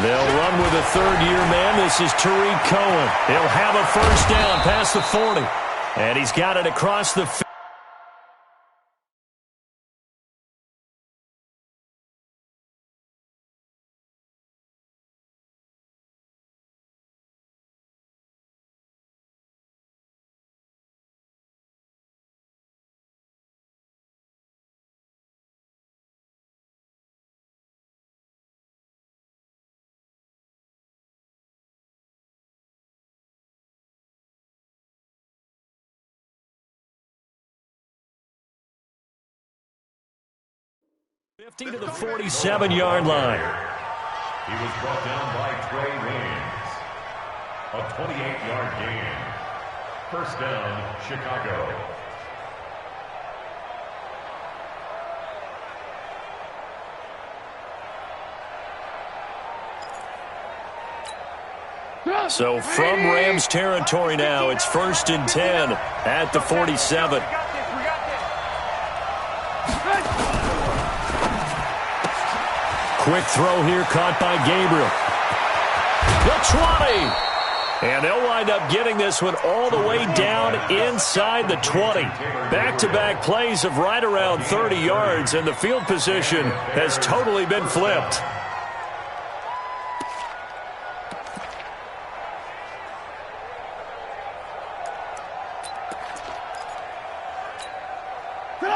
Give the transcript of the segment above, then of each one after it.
They'll run with a third-year man. This is Tariq Cohen. He'll have a first down past the 40. And he's got it across the field. To the 47-yard line. He was brought down by Trey Williams. A 28-yard gain. First down, Chicago. So from Rams territory now, it's 1st and 10 at the 47. Quick throw here caught by Gabriel. The 20. And they'll wind up getting this one all the way down inside the 20. Back-to-back plays of right around 30 yards, and the field position has totally been flipped.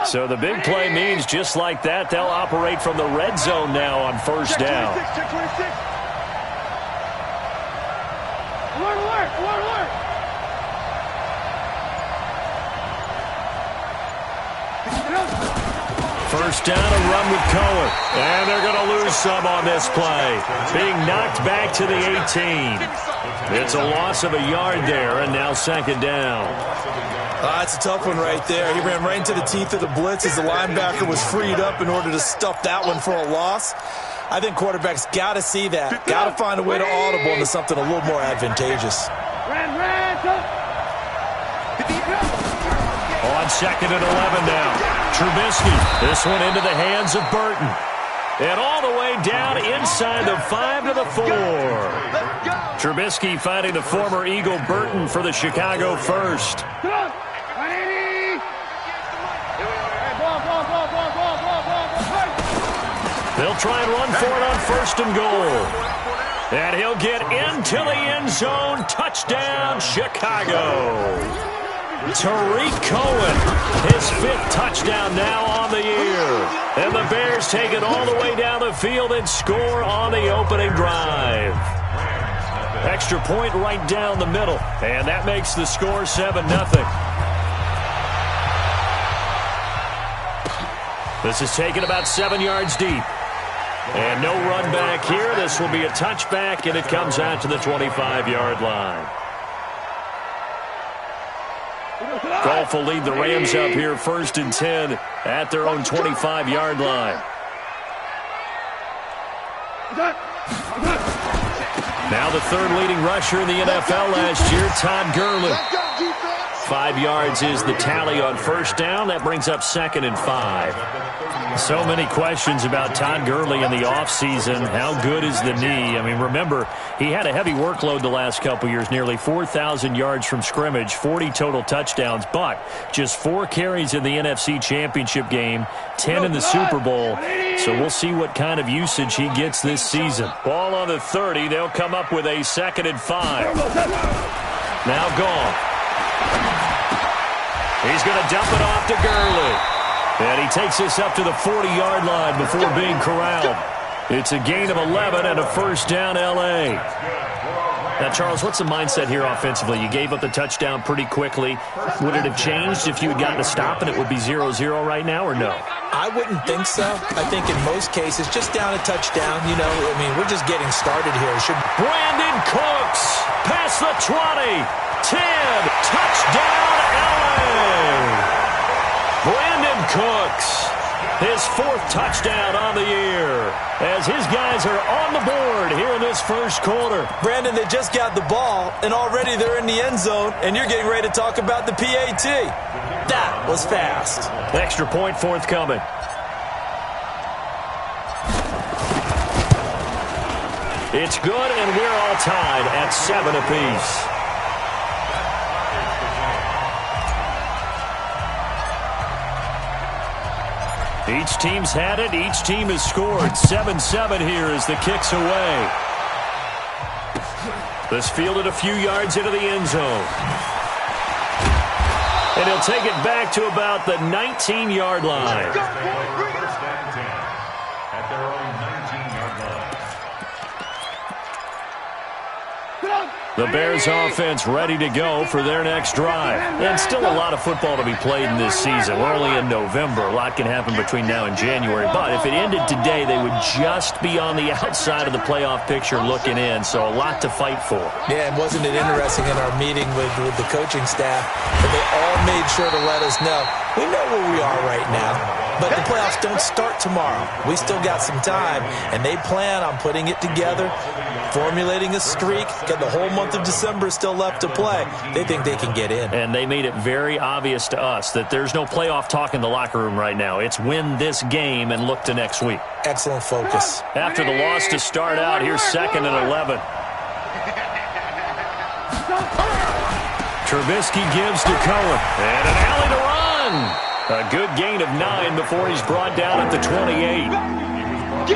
So the big play means just like that, they'll operate from the red zone now on first down. First down, a run with Cohen. And they're going to lose some on this play. Being knocked back to the 18. It's a loss of a yard there, and now second down. That's a tough one right there. He ran right into the teeth of the blitz as the linebacker was freed up in order to stuff that one for a loss. I think quarterbacks got to see that. Got to find a way to audible into something a little more advantageous. On second and 11 now. Trubisky. This one into the hands of Burton. And all the way down inside the 5 to the 4. Trubisky finding the former Eagle Burton for the Chicago first. They'll try and run for it on first and goal. And he'll get into the end zone. Touchdown, Chicago. Tariq Cohen, his 5th touchdown now on the year. And the Bears take it all the way down the field and score on the opening drive. Extra point right down the middle. And that makes the score 7-0. This is taken about 7 yards deep. And no run back here. This will be a touchback, and it comes out to the 25-yard line. Golf will lead the Rams up here 1st and 10 at their own 25-yard line. Now the 3rd leading rusher in the NFL last year, Todd Gurley. 5 yards is the tally on first down. That brings up 2nd and 5. So many questions about Todd Gurley in the offseason. How good is the knee? I mean, remember, he had a heavy workload the last couple years, nearly 4,000 yards from scrimmage, 40 total touchdowns, but just 4 carries in the NFC Championship game, 10 in the Super Bowl. So we'll see what kind of usage he gets this season. Ball on the 30. They'll come up with a 2nd and 5. Now gone. He's going to dump it off to Gurley. And he takes this up to the 40-yard line before being corralled. It's a gain of 11 and a first down, L.A. Now, Charles, what's the mindset here offensively? You gave up the touchdown pretty quickly. Would it have changed if you had gotten a stop and it would be 0-0 right now, or no? I wouldn't think so. I think in most cases, just down a touchdown, you know, I mean, we're just getting started here. Brandon Cooks, past the 20, 10, touchdown, L.A. Brandon Cooks, his 4th touchdown on the year, as his guys are on the board here in this first quarter. Brandon, they just got the ball, and already they're in the end zone, and you're getting ready to talk about the PAT. That was fast. Extra point forthcoming. It's good, and we're all tied at 7 apiece. Each team's had it. Each team has scored. 7-7 here as the kick's away. This fielded a few yards into the end zone. And he'll take it back to about the 19-yard line. First and 10 at their own 19-yard line. The Bears offense ready to go for their next drive. And still a lot of football to be played in this season. We're only in November. A lot can happen between now and January. But if it ended today, they would just be on the outside of the playoff picture looking in. So a lot to fight for. Yeah, and wasn't it interesting in our meeting with the coaching staff that they all made sure to let us know, we know where we are right now, but the playoffs don't start tomorrow. We still got some time, and they plan on putting it together, formulating a streak, got the whole month of December still left to play. They think they can get in. And they made it very obvious to us that there's no playoff talk in the locker room right now. It's win this game and look to next week. Excellent focus. After the loss to start out, here's 2nd and 11. Trubisky gives to Cohen. And an alley to run. A good gain of 9 before he's brought down at the 28.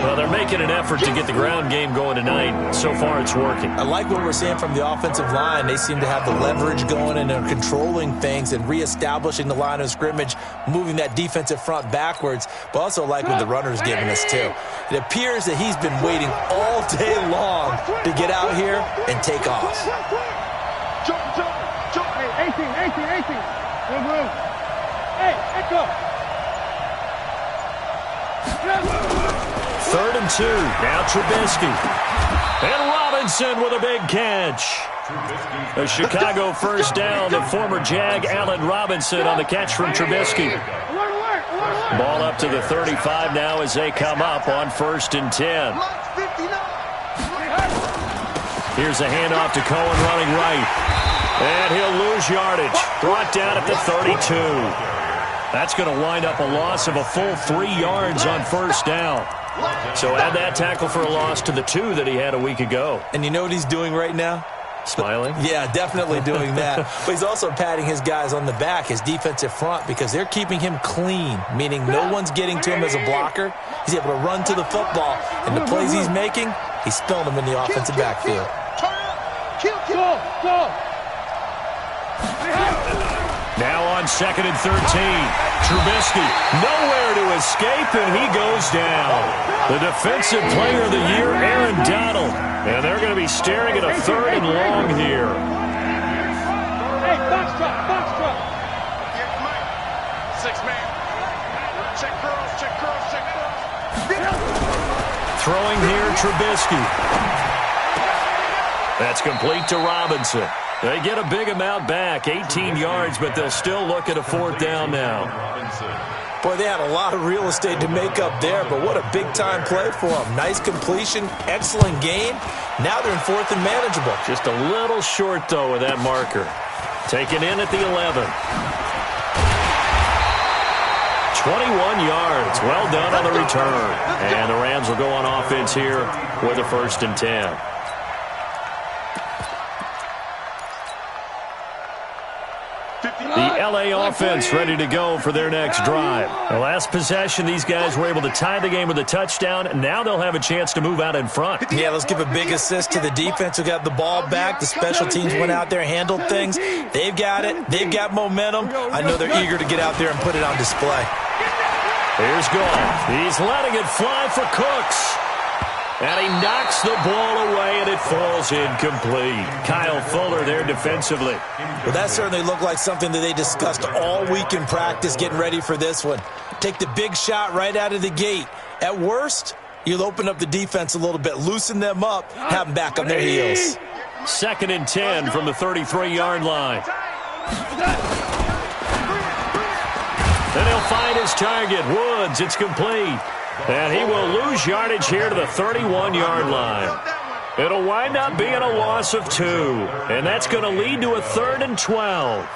Well, they're making an effort to get the ground game going tonight. So far, it's working. I like what we're seeing from the offensive line. They seem to have the leverage going and are controlling things and reestablishing the line of scrimmage, moving that defensive front backwards, but also like what the runner's giving us, too. It appears that he's been waiting all day long to get out here and take off. Hey, 18. Good move. Hey, echo. 3rd and 2. Now Trubisky. And Robinson with a big catch. A Chicago first down. The former Jag Allen Robinson on the catch from Trubisky. Ball up to the 35 now as they come up on 1st and 10. Here's a handoff to Cohen running right. And he'll lose yardage. Brought down at the 32. That's going to wind up a loss of a full 3 yards on 1st down. So add that tackle for a loss to the 2 that he had a week ago. And you know what he's doing right now? Smiling? Yeah, definitely doing that. But he's also patting his guys on the back, his defensive front, because they're keeping him clean, meaning no one's getting to him as a blocker. He's able to run to the football, and the plays he's making, he's spilling them in the offensive backfield. Go. Now on 2nd and 13. Trubisky nowhere to escape, and he goes down. The defensive player of the year, Aaron Donald. And they're going to be staring at a 3rd and long here. Hey, box truck. 6-man. Check girls. Throwing here, Trubisky. That's complete to Robinson. They get a big amount back, 18 yards, but they'll still look at a 4th down now. Boy, they had a lot of real estate to make up there, but what a big-time play for them. Nice completion, excellent game. Now they're in 4th and manageable. Just a little short, though, with that marker. Taken in at the 11. 21 yards. Well done on the return. And the Rams will go on offense here with a 1st and 10. The LA offense ready to go for their next drive. The last possession, these guys were able to tie the game with a touchdown, and now they'll have a chance to move out in front. Yeah, let's give a big assist to the defense who got the ball back. The special teams went out there, handled things. They've got it. They've got momentum. I know they're eager to get out there and put it on display. Here's Goff. He's letting it fly for Cooks. And he knocks the ball away, and it falls incomplete. Kyle Fuller there defensively. Well, that certainly looked like something that they discussed all week in practice getting ready for this one. Take the big shot right out of the gate. At worst, you'll open up the defense a little bit, loosen them up, have them back on their heels. 2nd and 10 from the 33-yard line. Then he'll find his target, Woods. It's complete. And he will lose yardage here to the 31-yard line. It'll wind up being a loss of 2. And that's going to lead to a 3rd and 12.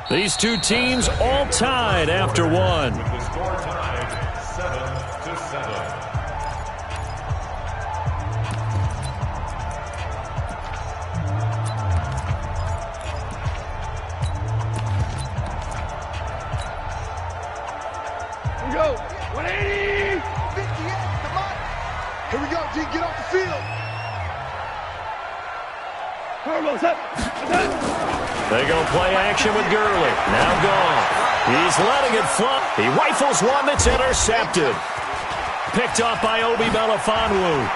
These two teams all tied after one. With the score tied 7 go. 180. 58, come on. Here we go, G. Get off the field. Carlos, up. They go play action with Gurley. Now gone. He's letting it fly. He rifles one that's intercepted. Picked off by DeeezBell5's.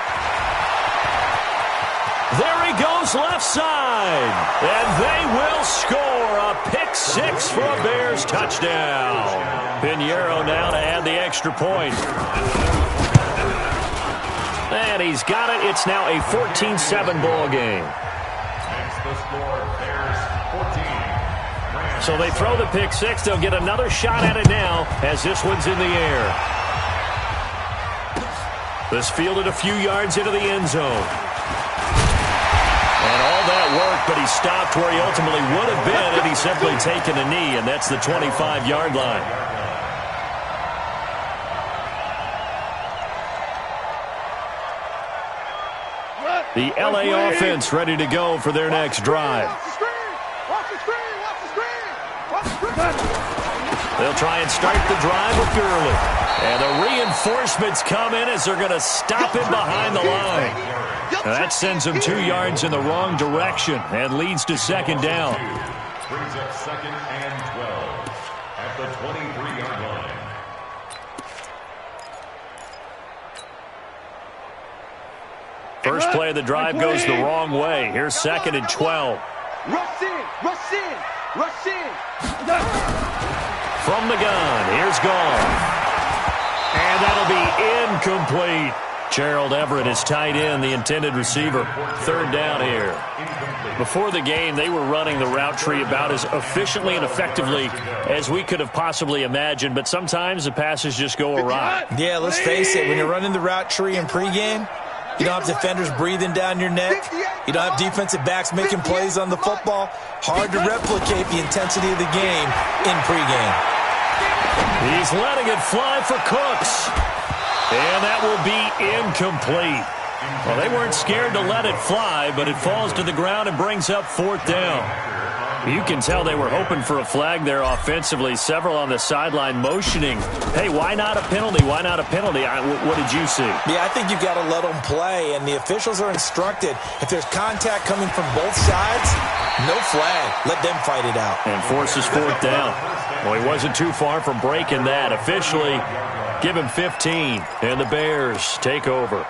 There he goes left side. And they will score a pick six for a Bears touchdown. Pinheiro now to add the extra point. And he's got it. It's now a 14-7 ball game. The score, Bears 14. So they throw the pick six. They'll get another shot at it now as this one's in the air. This fielded a few yards into the end zone. And all that work, but he stopped where he ultimately would have been had he simply taken a knee, and that's the 25-yard line. The LA offense ready to go for their next drive. Watch the screen. Watch the screen. Watch the screen. They'll try and start the drive with Gurley. And the reinforcements come in as they're going to stop him behind the line. Now that sends him 2 yards in the wrong direction and leads to second down. Brings up second and 12 at the 23-yard line. First play of the drive goes the wrong way. Here's second and 12. Rush in. Rush in. Rush in. From the gun, here's Gall. And that'll be incomplete. Gerald Everett is tight end, the intended receiver. Third down here. Before the game, they were running the route tree about as efficiently and effectively as we could have possibly imagined, but sometimes the passes just go awry. Yeah, let's face it. When you're running the route tree in pregame, you don't have defenders breathing down your neck. You don't have defensive backs making plays on the football. Hard to replicate the intensity of the game in pregame. He's letting it fly for Cooks. And that will be incomplete. Well, they weren't scared to let it fly, but it falls to the ground and brings up fourth down. You can tell they were hoping for a flag there offensively. Several on the sideline motioning, hey, why not a penalty? Why not a penalty? What did you see? Yeah, I think you've got to let them play, and the officials are instructed. If there's contact coming from both sides, no flag. Let them fight it out. And forces fourth down. Well, he wasn't too far from breaking that. Officially, give him 15, and the Bears take over.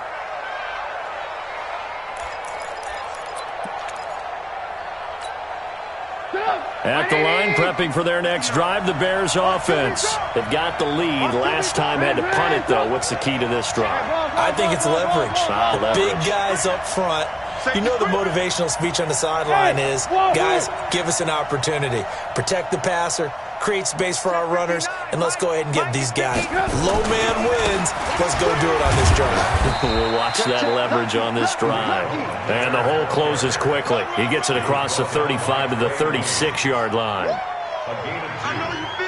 At the line, prepping for their next drive, the Bears offense. They've got the lead. Last time had to punt it, though. What's the key to this drive? I think it's leverage. Leverage. Big guys up front. You know the motivational speech on the sideline is, guys, give us an opportunity. Protect the passer, create space for our runners, and let's go ahead and get these guys. Low man wins. Let's go do it on this drive. We'll watch that leverage on this drive. And the hole closes quickly. He gets it across the 35 to the 36-yard line.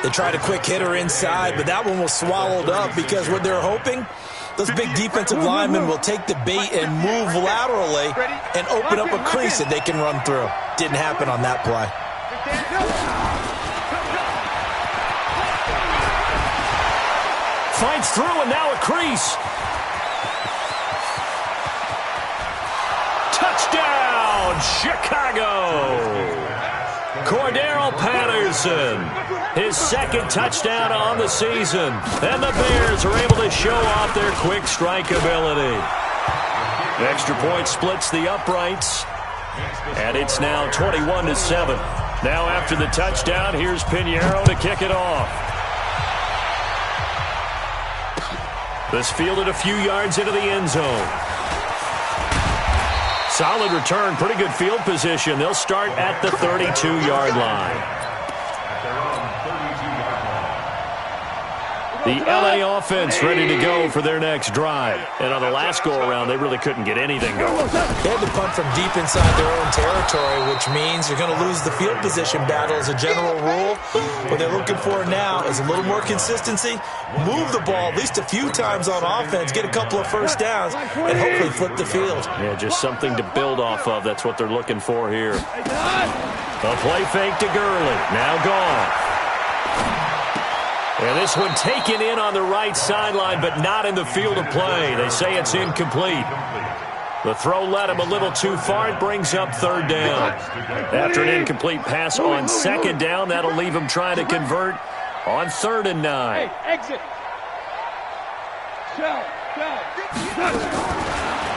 They tried a quick hitter inside, but that one was swallowed up because what they're hoping, those big defensive linemen will take the bait and move laterally and open up a crease that they can run through. Didn't happen on that play. Fights through, and now a crease. Touchdown, Chicago! Cordero Patterson, his second touchdown on the season. And the Bears are able to show off their quick strike ability. Extra point splits the uprights. And it's now 21-7. Now after the touchdown, here's Pinheiro to kick it off. This fielded a few yards into the end zone. Solid return, pretty good field position. They'll start at the 32-yard line. The LA offense ready to go for their next drive. And on the last go-around, they really couldn't get anything going. They had to punt from deep inside their own territory, which means you're going to lose the field position battle as a general rule. What they're looking for now is a little more consistency, move the ball at least a few times on offense, get a couple of first downs, and hopefully flip the field. Yeah, just something to build off of. That's what they're looking for here. A play fake to Gurley. Now gone. And this one taken in on the right sideline, but not in the field of play. They say it's incomplete. The throw led him a little too far. It brings up third down. After an incomplete pass on second down, that'll leave him trying to convert on 3rd and 9. Hey, exit.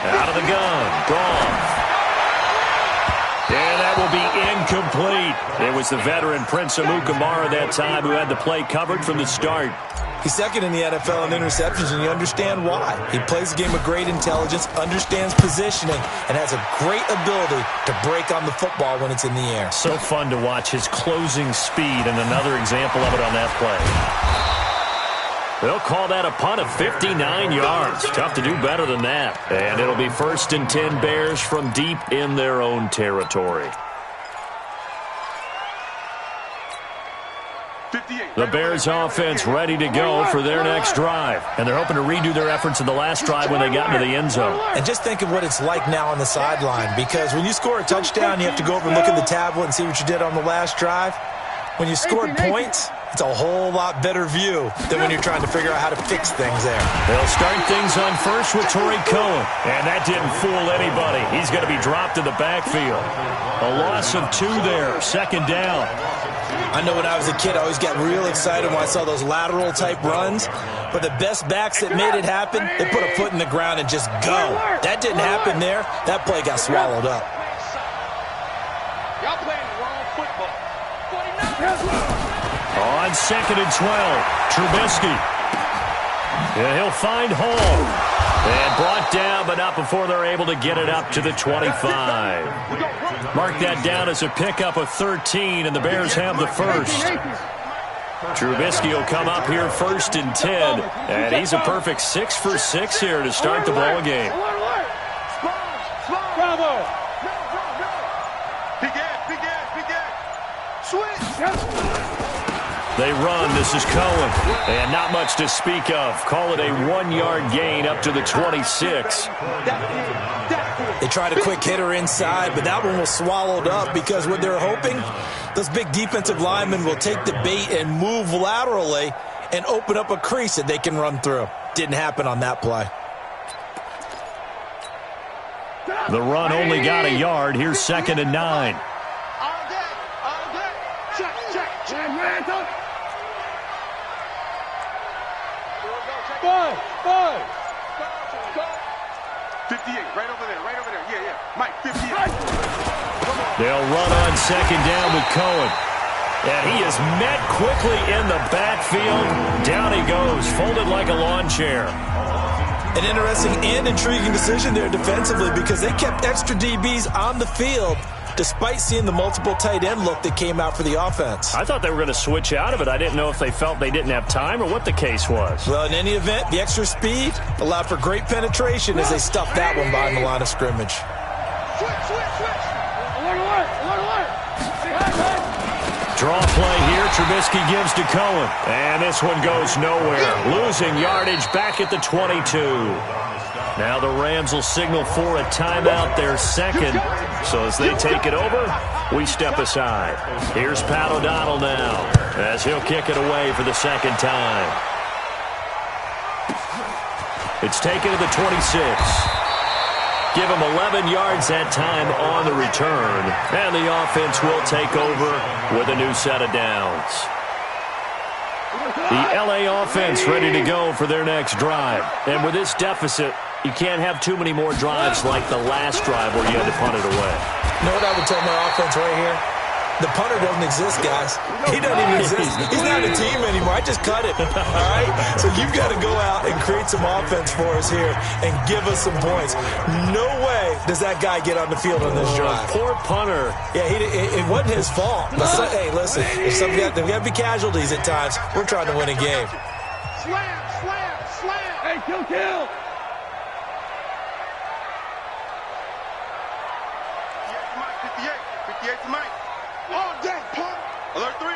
Out of the gun. Goff. And that will be incomplete. It was the veteran Prince Amukamara that time who had the play covered from the start. He's second in the NFL in interceptions, and you understand why. He plays a game of great intelligence, understands positioning, and has a great ability to break on the football when it's in the air. So fun to watch his closing speed, and another example of it on that play. They'll call that a punt of 59 yards. Tough to do better than that. And it'll be 1st and 10 Bears from deep in their own territory. The Bears offense ready to go for their next drive. And they're hoping to redo their efforts in the last drive when they got into the end zone. And just think of what it's like now on the sideline, because when you score a touchdown, you have to go over and look at the tablet and see what you did on the last drive. When you scored points, it's a whole lot better view than when you're trying to figure out how to fix things there. They'll start things on first with Torrey Cohen. And that didn't fool anybody. He's going to be dropped in the backfield. A loss of 2 there, 2nd down. I know when I was a kid, I always got real excited when I saw those lateral-type runs. But the best backs that made it happen, they put a foot in the ground and just go. That didn't happen there. That play got swallowed up. Y'all playing the wrong football. On 2nd and 12, Trubisky. Yeah, he'll find Hall. And brought down, but not before they're able to get it up to the 25. Mark that down as a pickup of 13, and the Bears have the first. Trubisky will come up here 1st and 10, and he's a perfect 6 for 6 here to start the ball game. Bravo. They run. This is Cohen. And not much to speak of. Call it a 1-yard gain up to the 26. They tried a quick hitter inside, but that one was swallowed up because what they're hoping, those big defensive linemen will take the bait and move laterally and open up a crease that they can run through. Didn't happen on that play. The run only got a yard. Here's 2nd and 9. Five. 58, right over there. Yeah. Mike, 58. They'll run on 2nd down with Cohen. And he is met quickly in the backfield. Down he goes, folded like a lawn chair. An interesting and intriguing decision there defensively because they kept extra DBs on the field despite seeing the multiple tight end look that came out for the offense. I thought they were going to switch out of it. I didn't know if they felt they didn't have time or what the case was. Well, in any event, the extra speed allowed for great penetration as they stuffed that one behind the line of scrimmage. Switch. Draw play here. Trubisky gives to Cohen. And this one goes nowhere. Losing yardage back at the 22. Now the Rams will signal for a timeout, their second. So as they take it over, we step aside. Here's Pat O'Donnell now as he'll kick it away for the 2nd time. It's taken to the 26. Give him 11 yards that time on the return. And the offense will take over with a new set of downs. The LA offense ready to go for their next drive. And with this deficit, you can't have too many more drives like the last drive where you had to punt it away. You know what I would tell my offense right here? The punter doesn't exist, guys. He doesn't even exist. He's not a team anymore. I just cut it, all right? So you've got to go out and create some offense for us here and give us some points. No way does that guy get on the field on this drive. Poor punter. Yeah, it wasn't his fault. But hey, listen, there's got to be casualties at times. We're trying to win a game. Slam. Hey, kill. 58 to Mike. All day, punt. Alert 3.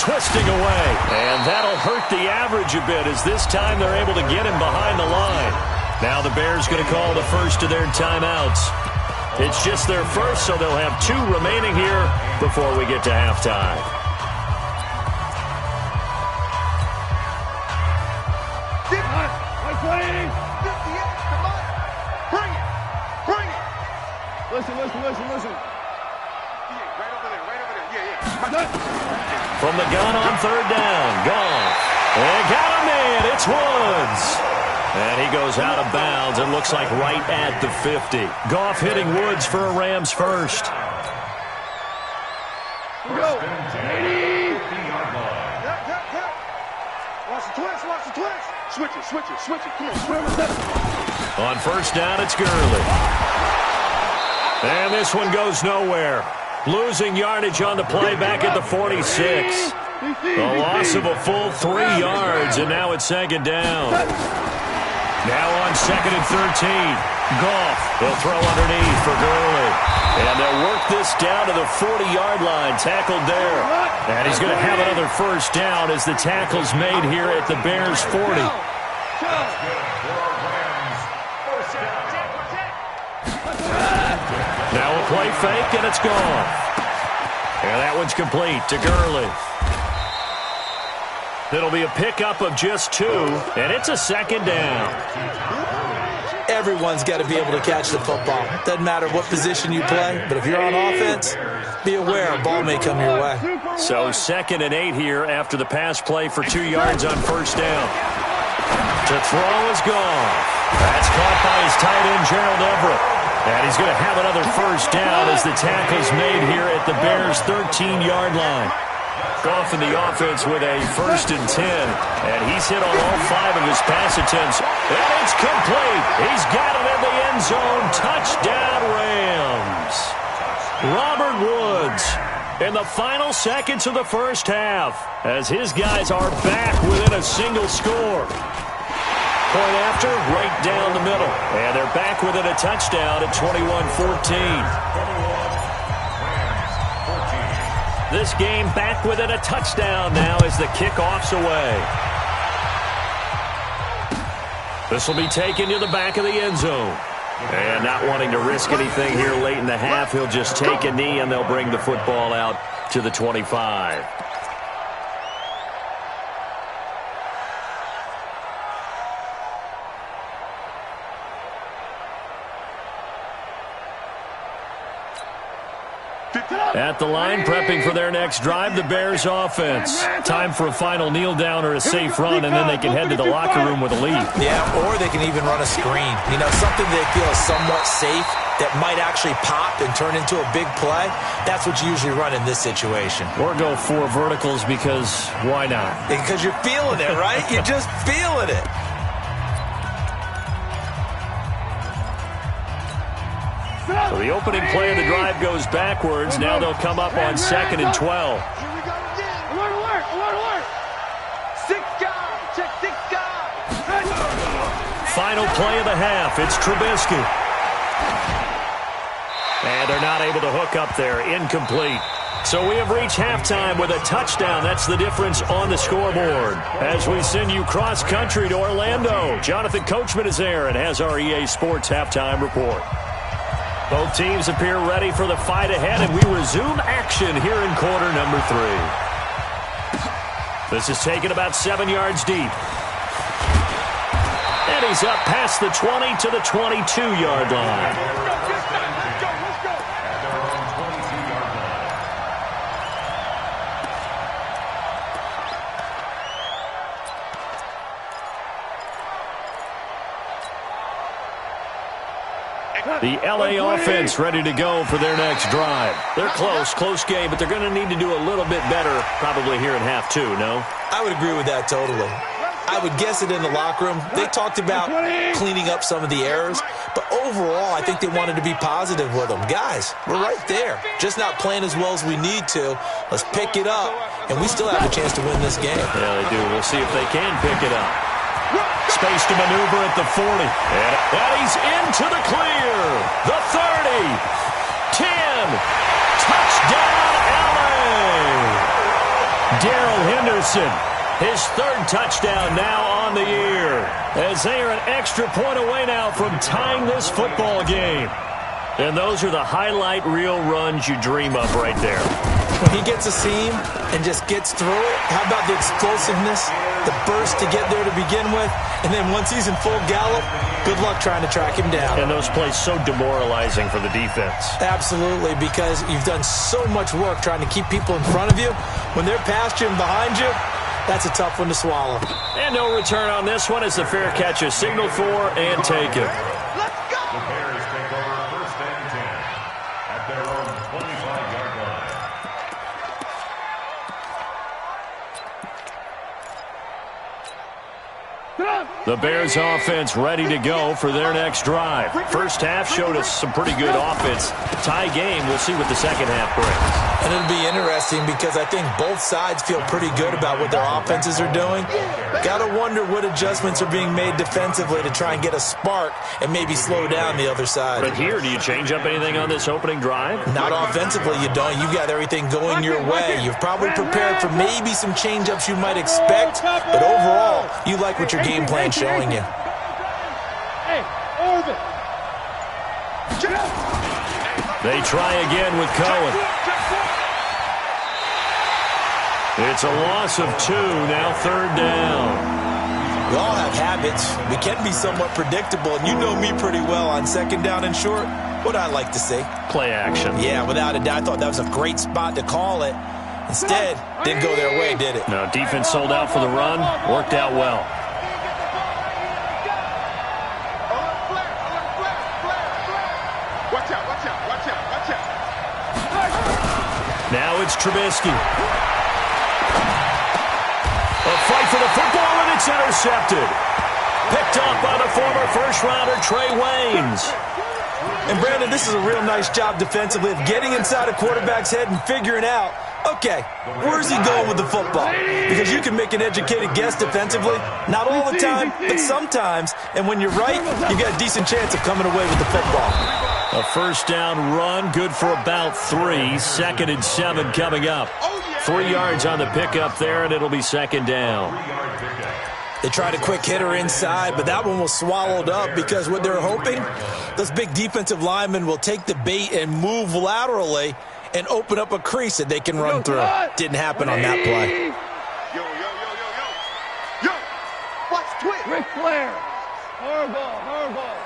Twisting away. And that'll hurt the average a bit as this time they're able to get him behind the line. Now the Bears going to call the first of their timeouts. It's just their first, so they'll have 2 remaining here before we get to halftime. Listen. Right over there. Yeah. From the gun on third down, Goff. And got him in. It's Woods. And he goes out of bounds. It looks like right at the 50. Goff hitting Woods for a Rams first. Go. 50-yard line. Watch the twist. Switch it. Come on. On first down, it's Gurley. And this one goes nowhere. Losing yardage on the play back at the 46. A loss of a full 3 yards, and now it's second down. Now on second and 13. Goff. He'll throw underneath for Gurley. And they'll work this down to the 40-yard line. Tackled there. And he's going to have another first down as the tackle's made here at the Bears' 40. Now a play fake, and it's gone. And that one's complete to Gurley. It'll be a pickup of just 2, and it's a second down. Everyone's got to be able to catch the football. Doesn't matter what position you play, but if you're on offense, be aware a ball may come your way. So second and 8 here after the pass play for 2 yards on first down. To throw is gone. That's caught by his tight end, Gerald Everett. And he's going to have another first down as the tackle's made here at the Bears' 13-yard line. Goff in the offense with a 1st and 10. And he's hit on all 5 of his pass attempts. And it's complete. He's got it in the end zone. Touchdown, Rams. Robert Woods in the final seconds of the first half as his guys are back within a single score. Point after, right down the middle. And they're back within a touchdown at 21-14. This game back within a touchdown now as the kickoff's away. This will be taken to the back of the end zone. And not wanting to risk anything here late in the half, he'll just take a knee and they'll bring the football out to the 25. At the line, prepping for their next drive, the Bears offense. Time for a final kneel down or a safe run, and then they can head to the locker room with a lead. Yeah, or they can even run a screen. You know, something they feel is somewhat safe that might actually pop and turn into a big play. That's what you usually run in this situation. Or go 4 verticals because why not? Because you're feeling it, right? You're just feeling it. So the opening play of the drive goes backwards. Now they'll come up on 2nd and 12. Here we go again. Alert. 6 guys. Check 6 guys. Final play of the half. It's Trubisky. And they're not able to hook up there. Incomplete. So we have reached halftime with a touchdown. That's the difference on the scoreboard. As we send you cross-country to Orlando, Jonathan Coachman is there and has our EA Sports halftime report. Both teams appear ready for the fight ahead, and we resume action here in quarter number 3. This is taken about 7 yards deep. And he's up past the 20 to the 22-yard line. Let's go. The L.A. offense ready to go for their next drive. They're close game, but they're going to need to do a little bit better probably here in half 2, no? I would agree with that totally. I would guess it in the locker room. They talked about cleaning up some of the errors, but overall, I think they wanted to be positive with them. Guys, we're right there. Just not playing as well as we need to. Let's pick it up, and we still have a chance to win this game. Yeah, they do. We'll see if they can pick it up. Space to maneuver at the 40. And he's into the clear. The 30. 10. Touchdown, L.A. Darrell Henderson His third touchdown now on the year, as they are an extra point away now from tying this football game. And those are the highlight reel runs you dream of right there. When he gets a seam and just gets through it, how about the explosiveness, the burst to get there to begin with, and then once he's in full gallop, good luck trying to track him down. And those plays so demoralizing for the defense. Absolutely, because you've done so much work trying to keep people in front of you. When they're past you and behind you, that's a tough one to swallow. And no return on this one as the fair catch is signaled for and taken. Let's go! The Bears take over first and 10 at their own 25-yard line. The Bears offense ready to go for their next drive. First half showed us some pretty good offense. Tie game, we'll see what the second half brings. And it'll be interesting because I think both sides feel pretty good about what their offenses are doing. Got to wonder what adjustments are being made defensively to try and get a spark and maybe slow down the other side. But here, do you change up anything on this opening drive? Not offensively, you don't. You've got everything going your way. You've probably prepared for maybe some change-ups you might expect, but overall, you like what your game plan's showing you. Hey, Orbit. They try again with Cohen. It's a loss of 2, now third down. We all have habits. We can be somewhat predictable, and you know me pretty well on second down and short. What I like to see. Play action. Yeah, without a doubt, I thought that was a great spot to call it. Instead, didn't go their way, did it? No, defense sold out for the run. Worked out well. Watch out, watch out, watch out, watch out. Now it's Trubisky. A fight for the football, and it's intercepted. Picked up by the former first-rounder Trey Waynes. And, Brandon, this is a real nice job defensively of getting inside a quarterback's head and figuring out, okay, where's he going with the football? Because you can make an educated guess defensively. Not all the time, but sometimes. And when you're right, you got a decent chance of coming away with the football. A first down run, good for about 3. Second and 7 coming up. 3 yards on the pickup there, and it'll be second down. They tried a quick hitter inside, but that one was swallowed up because what they're hoping, those big defensive linemen will take the bait and move laterally and open up a crease that they can run through. Didn't happen on that play. Yo, yo, yo, yo, yo. Yo, watch twist. Ric Flair. Horrible, horrible.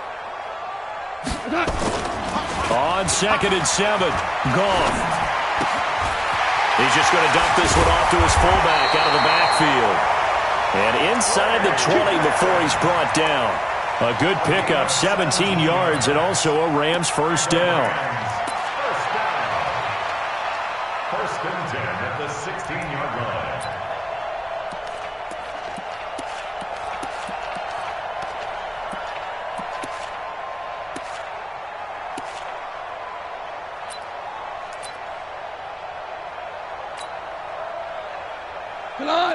On second and 7, Goff. He's just going to dump this one off to his fullback out of the backfield. And inside the 20 before he's brought down. A good pickup, 17 yards, and also a Rams first down. First and 10 at the 16-yard line.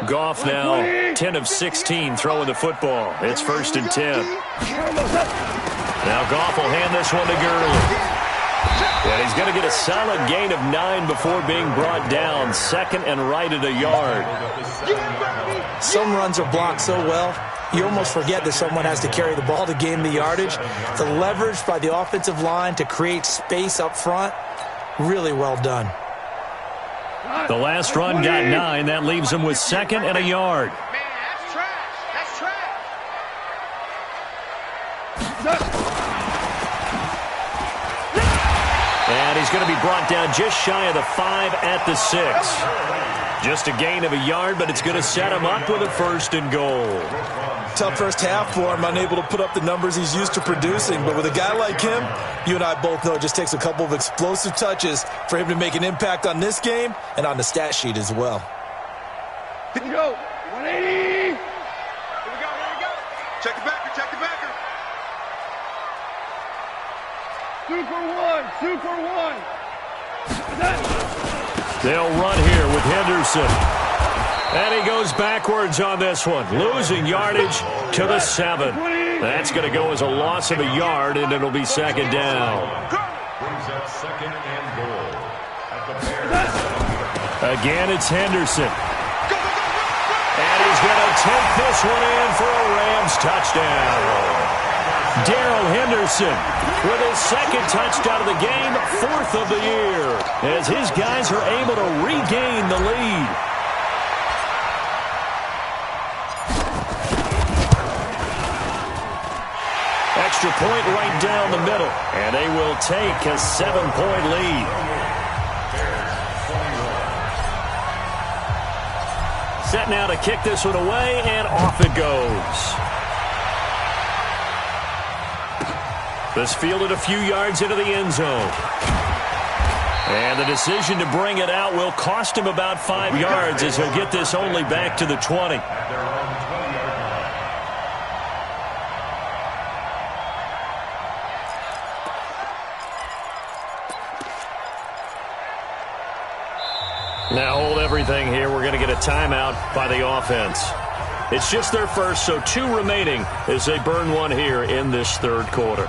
Goff now 10 of 16 throwing the football. It's first and 10. Now Goff will hand this one to Gurley. And he's going to get a solid gain of 9 before being brought down. Second and right at a yard. Some runs are blocked so well, you almost forget that someone has to carry the ball to gain the yardage. The leverage by the offensive line to create space up front, really well done. The last run got 9. That leaves him with second and a yard. Man, that's trash. That's trash. And he's going to be brought down just shy of the 5 at the 6. Just a gain of a yard, but it's going to set him up with a first and goal. Tough first half for him, unable to put up the numbers he's used to producing. But with a guy like him, you and I both know it just takes a couple of explosive touches for him to make an impact on this game and on the stat sheet as well. Here we go. 180. Here we go, here we go. Check the backer, check the backer. 2 for 1. 2 for 1. They'll run here with Henderson. And he goes backwards on this one, losing yardage to the 7. That's going to go as a loss of a yard, and it'll be second down. Brings up second and goal at the Bears. Again, it's Henderson. And he's take this one in for a Rams touchdown. Darrell Henderson with his second touchdown of the game, 4th of the year, as his guys are able to regain the lead. Extra point right down the middle, and they will take a 7-point lead. Set now to kick this one away, and off it goes. This fielded a few yards into the end zone. And the decision to bring it out will cost him about 5 yards as he'll get this only back to the 20. Now hold everything here. We're going to get a timeout by the offense. It's just their first, so 2 remaining as they burn one here in this third quarter.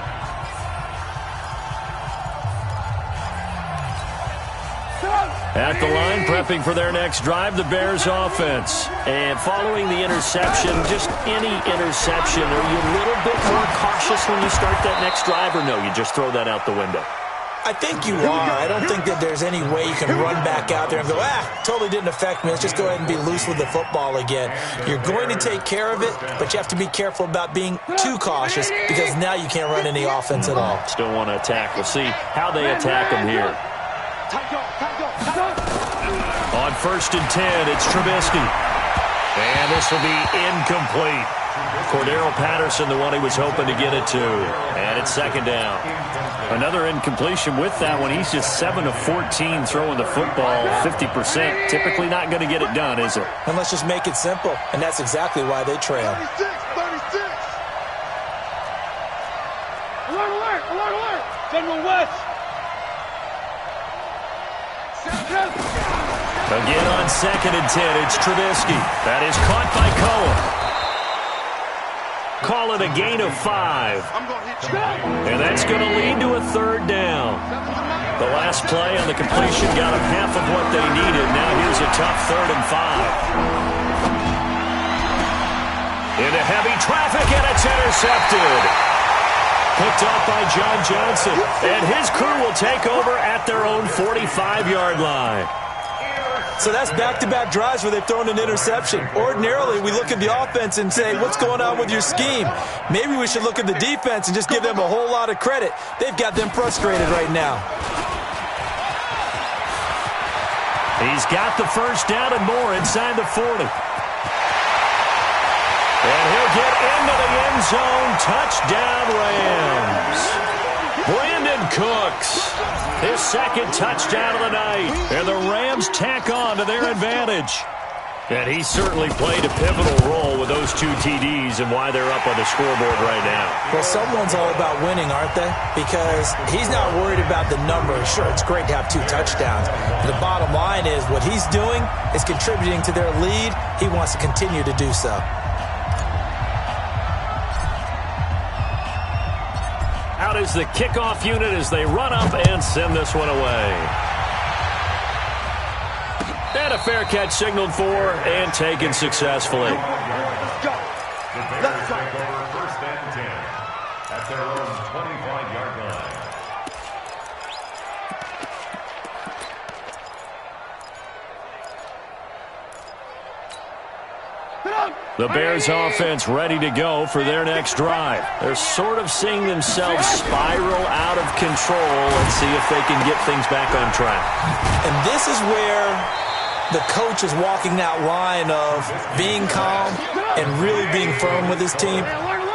At the line, prepping for their next drive, the Bears offense. And following the interception, just any interception, are you a little bit more cautious when you start that next drive, or no, you just throw that out the window? I think you are. I don't think that there's any way you can run back out there and go, totally didn't affect me. Let's just go ahead and be loose with the football again. You're going to take care of it, but you have to be careful about being too cautious because now you can't run any offense at all. Still want to attack. We'll see how they attack them here. On 1st and 10, it's Trubisky. And this will be incomplete. Cordero Patterson, the one he was hoping to get it to. And it's 2nd down. Another incompletion with that one. He's just 7 of 14 throwing the football, 50%. Typically not going to get it done, is it? And let's just make it simple. And that's exactly why they trail. 36. Alert, alert, alert, alert. General West. Again on 2nd and 10, it's Trubisky. That is caught by Cohen. Call it a gain of 5. And that's going to lead to a 3rd down. The last play on the completion got them half of what they needed. Now here's a tough 3rd and 5. Into heavy traffic, and it's intercepted. Picked up by John Johnson. And his crew will take over at their own 45-yard line. So that's back-to-back drives where they've thrown an interception. Ordinarily, we look at the offense and say, what's going on with your scheme? Maybe we should look at the defense and just give them a whole lot of credit. They've got them frustrated right now. He's got the 1st down and more inside the 40. And he'll get into the end zone. Touchdown, Rams. Brandon Cooks, his 2nd touchdown of the night. And the Rams tack on to their advantage. And he certainly played a pivotal role with those 2 TDs and why they're up on the scoreboard right now. Well, someone's all about winning, aren't they? Because he's not worried about the number. Sure, it's great to have 2 touchdowns. The bottom line is what he's doing is contributing to their lead. He wants to continue to do so. Out is the kickoff unit as they run up and send this one away. And a fair catch signaled for and taken successfully. The Bears take over 1st and 10 at their own 25-yard line. The Bears offense ready to go for their next drive. They're sort of seeing themselves spiral out of control. Let's see if they can get things back on track. And this is where the coach is walking that line of being calm and really being firm with his team.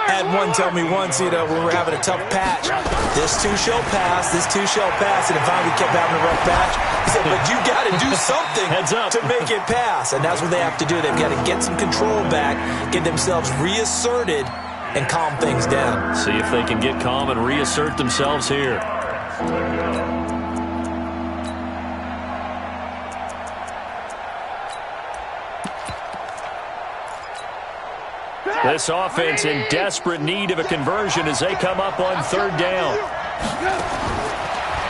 I had one tell me once, when we were having a tough patch, this too shall pass, and finally we kept having a rough patch. He said, but you got to do something to make it pass, and that's what they have to do. They've got to get some control back, get themselves reasserted, and calm things down. See if they can get calm and reassert themselves here. This offense in desperate need of a conversion as they come up on 3rd down.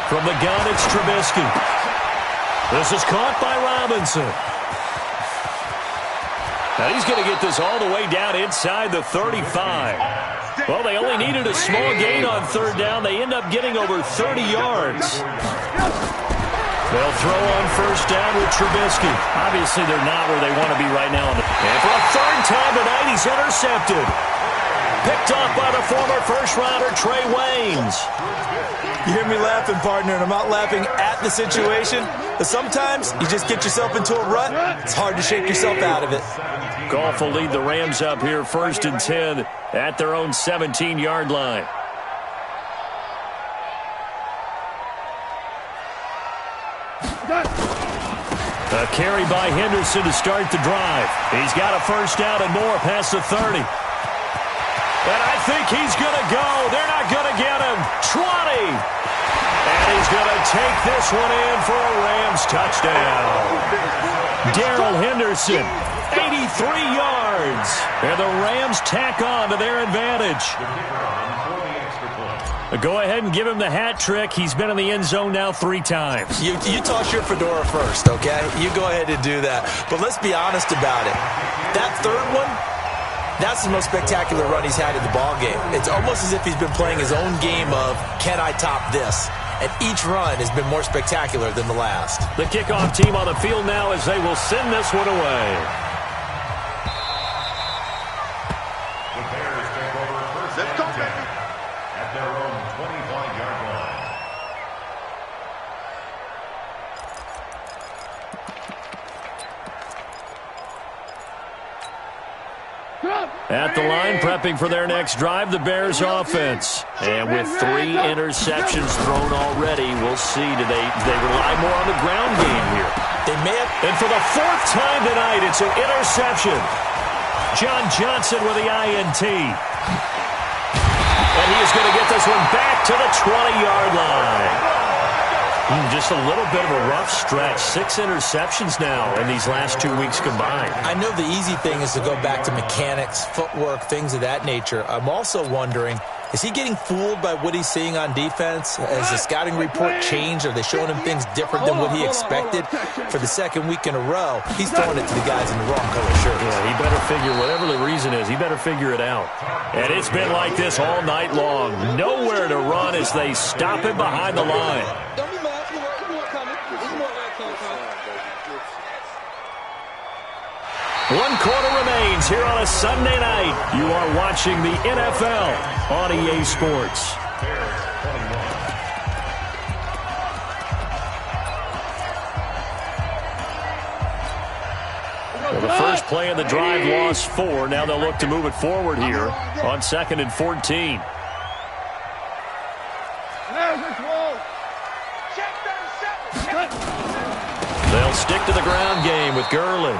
From the gun, it's Trubisky. This is caught by Robinson. Now he's going to get this all the way down inside the 35. Well, they only needed a small gain on third down. They end up getting over 30 yards. They'll throw on first down with Trubisky. Obviously, they're not where they want to be right now. And for a third time tonight, he's intercepted. Picked off by the former first-rounder, Trey Waynes. You hear me laughing, partner, and I'm not laughing at the situation. But sometimes you just get yourself into a rut. It's hard to shake yourself out of it. Goff will lead the Rams up here 1st and 10 at their own 17-yard line. A carry by Henderson to start the drive. He's got a first down and more past the 30. And I think he's going to go. They're not going to get him. 20. And he's going to take this one in for a Rams touchdown. Darrell Henderson, 83 yards. And the Rams tack on to their advantage. Go ahead and give him the hat trick. He's been in the end zone now 3 times. You toss your fedora first, okay? You go ahead and do that. But let's be honest about it. That third one, that's the most spectacular run he's had in the ballgame. It's almost as if he's been playing his own game of, can I top this? And each run has been more spectacular than the last. The kickoff team on the field now as they will send this one away. The Bears take over first and 10 at their own 25-yard line. At the line, prepping for their next drive, the Bears offense. And with 3 interceptions thrown already, we'll see. Do they rely more on the ground game here? They may have. And for the 4th time tonight, it's an interception. John Johnson with the INT. And he is going to get this one back to the 20-yard line. Just a little bit of a rough stretch. 6 interceptions now in these last 2 weeks combined. I know the easy thing is to go back to mechanics, footwork, things of that nature. I'm also wondering, is he getting fooled by what he's seeing on defense? Has the scouting report changed? Are they showing him things different than what he expected? For the 2nd week in a row, he's throwing it to the guys in the wrong color shirts. Yeah, he better figure, whatever the reason is, he better figure it out. And it's been like this all night long. Nowhere to run as they stop him behind the line. Don't be mad. More coming. More coming. 1 quarter remains here on a Sunday night. You are watching the NFL on EA Sports. Well, the first play of the drive lost 4. Now they'll look to move it forward here on 2nd and 14. They'll stick to the ground game with Gurley.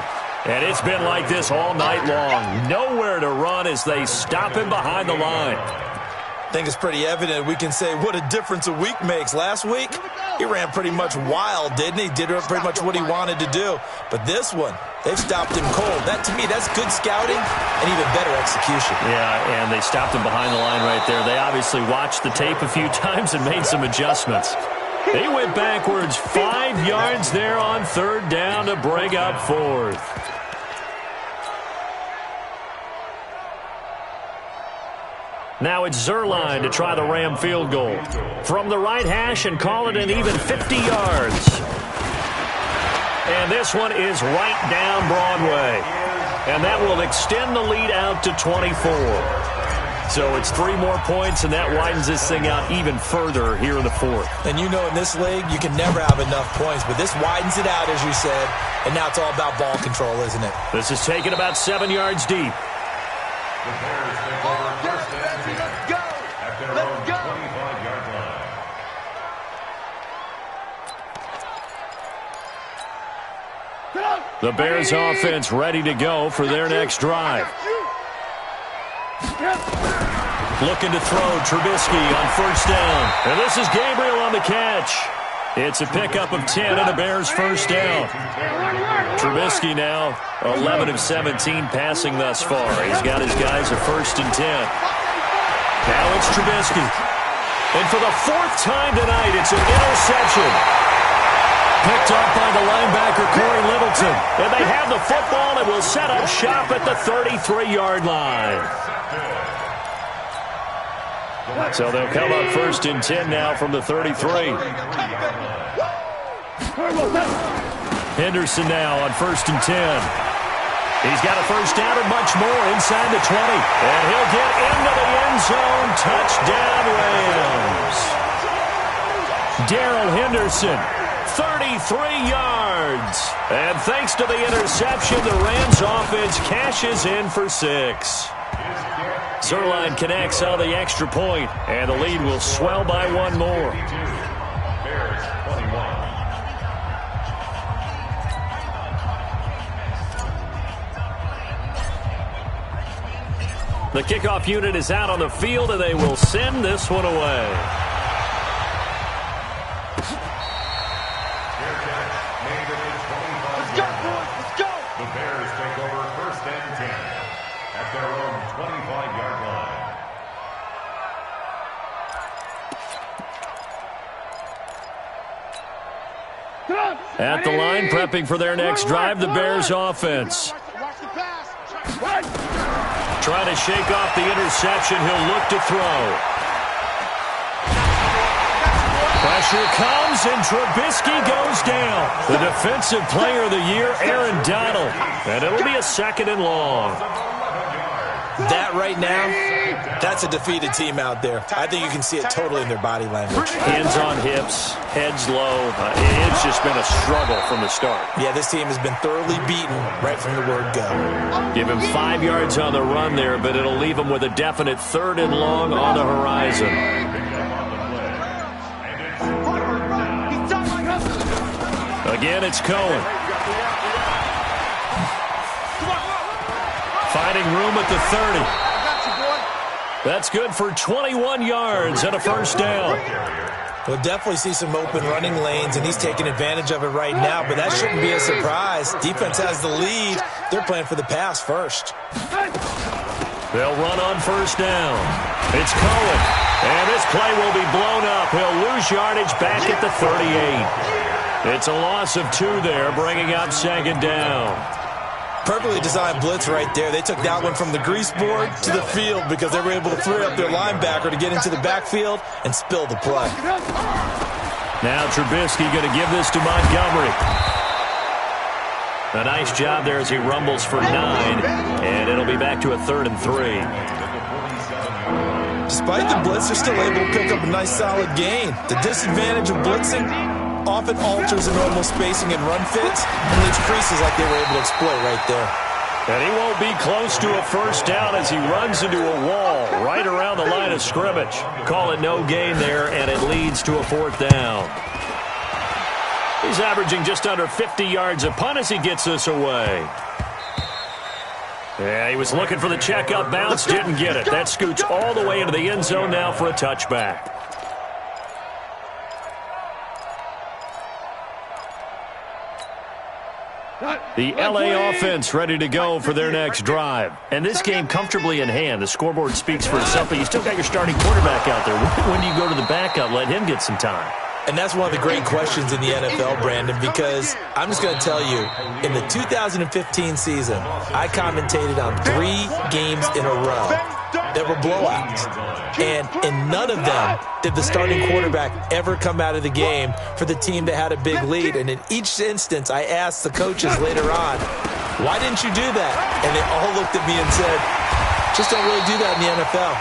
And it's been like this all night long. Nowhere to run as they stop him behind the line. I think it's pretty evident. We can say what a difference a week makes. Last week, he ran pretty much wild, didn't he? Did pretty much what he wanted to do. But this one, they've stopped him cold. That, to me, that's good scouting and even better execution. Yeah, and they stopped him behind the line right there. They obviously watched the tape a few times and made some adjustments. They went backwards 5 yards there on 3rd down to bring up 4th. Now it's Zerline to try the Ram field goal. From the right hash and call it an even 50 yards. And this one is right down Broadway. And that will extend the lead out to 24. So it's 3 more points, and that widens this thing out even further here in the 4th. And you know in this league, you can never have enough points, but this widens it out, as you said. And now it's all about ball control, isn't it? This is taken about 7 yards deep. The Bears take over first and 10 at their own 25-yard line. The Bears offense ready to go for their next drive. Looking to throw Trubisky on first down. And this is Gabriel on the catch. It's a pickup of 10 and a Bears first down. Trubisky now 11 of 17 passing thus far. He's got his guys a 1st and 10. Now it's Trubisky. And for the 4th time tonight, it's an interception. picked up by the linebacker, Corey Littleton. And they have the football and will set up shop at the 33-yard line. So they'll come up 1st and 10 now from the 33. Henderson now on 1st and 10. He's got a first down and much more inside the 20. And he'll get into the end zone. Touchdown, Rams. Darrell Henderson, 33 yards. And thanks to the interception, the Rams offense cashes in for 6. Zerline connects on the extra point, and the lead will swell by 1 more. Bears 21. The kickoff unit is out on the field, and they will send this one away. Let's go, boys. Let's go. The Bears take over 1st and 10 at their own 25-yard line. At the line, prepping for their next drive, the Bears offense. Watch the pass. Trying to shake off the interception. He'll look to throw. Pressure comes, and Trubisky goes down. The defensive player of the year, Aaron Donald. And it'll be a 2nd and long. That right now, that's a defeated team out there. I think you can see it totally in their body language. Hands on hips, heads low. It's just been a struggle from the start. Yeah, this team has been thoroughly beaten right from the word go. Give him 5 yards on the run there, but it'll leave him with a definite 3rd and long on the horizon. Again, it's Cohen. Finding room at the 30. That's good for 21 yards and a first down. We'll definitely see some open running lanes, and he's taking advantage of it right now, but that shouldn't be a surprise. Defense has the lead. They're playing for the pass first. They'll run on first down. It's Cohen, and this play will be blown up. He'll lose yardage back at the 38. It's a loss of 2 there, bringing up 2nd down. Perfectly designed blitz right there. They took that one from the grease board to the field because they were able to free up their linebacker to get into the backfield and spill the play. Now Trubisky going to give this to Montgomery. A nice job there as he rumbles for 9, and it'll be back to a 3rd and 3. Despite the blitz, they're still able to pick up a nice solid gain. The disadvantage of blitzing often alters the normal spacing and run fits and leaves creases like they were able to exploit right there. And he won't be close to a first down as he runs into a wall right around the line of scrimmage. Call it no gain there, and it leads to a 4th down. He's averaging just under 50 yards a punt as he gets this away. Yeah, he was looking for the checkup bounce, didn't get it. That scoots all the way into the end zone now for a touchback. The LA offense ready to go for their next drive. And this game comfortably in hand. The scoreboard speaks for itself, but you still got your starting quarterback out there. When do you go to the backup? Let him get some time. And that's one of the great questions in the NFL, Brandon, because I'm just going to tell you, in the 2015 season, I commentated on 3 games in a row that were blowouts. And in none of them did the starting quarterback ever come out of the game for the team that had a big lead. And in each instance, I asked the coaches later on, why didn't you do that? And they all looked at me and said, just don't really do that in the NFL.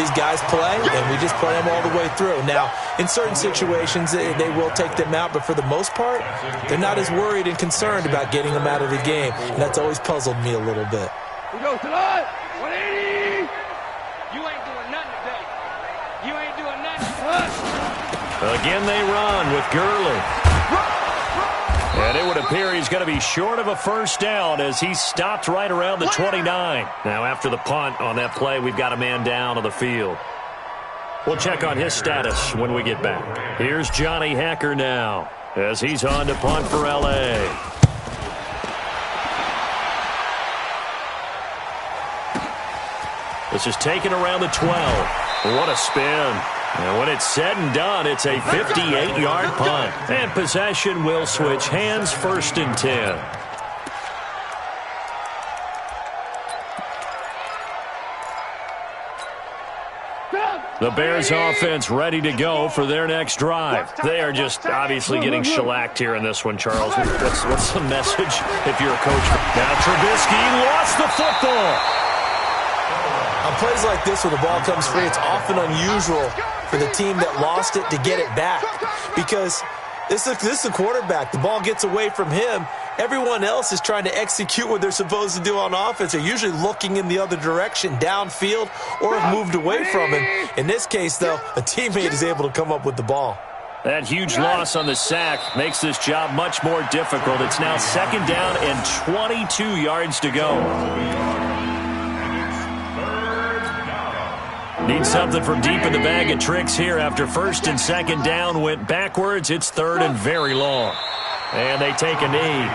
These guys play, and we just play them all the way through. Now, in certain situations, they will take them out, but for the most part, they're not as worried and concerned about getting them out of the game. And that's always puzzled me a little bit. We go tonight. 180. You ain't doing nothing today. You ain't doing nothing. Again, they run with Gurley. And it would appear he's going to be short of a first down as he stopped right around the 29. Now, after the punt on that play, we've got a man down on the field. We'll check on his status when we get back. Here's Johnny Hacker now as he's on to punt for L.A. This is taken around the 12. What a spin. And when it's said and done, it's a 58-yard punt. And possession will switch hands, 1st and 10. The Bears offense ready to go for their next drive. They are just obviously getting shellacked here in this one, Charles. What's the message if you're a coach? Now Trubisky lost the football. On plays like this, when the ball comes free, it's often unusual for the team that lost it to get it back. Because this is a quarterback. The ball gets away from him. Everyone else is trying to execute what they're supposed to do on offense. They're usually looking in the other direction, downfield, or have moved away from him. In this case, though, a teammate is able to come up with the ball. That huge loss on the sack makes this job much more difficult. It's now 2nd down and 22 yards to go. Need something from deep in the bag of tricks here. After 1st and 2nd down went backwards, it's 3rd and very long. And they take a knee.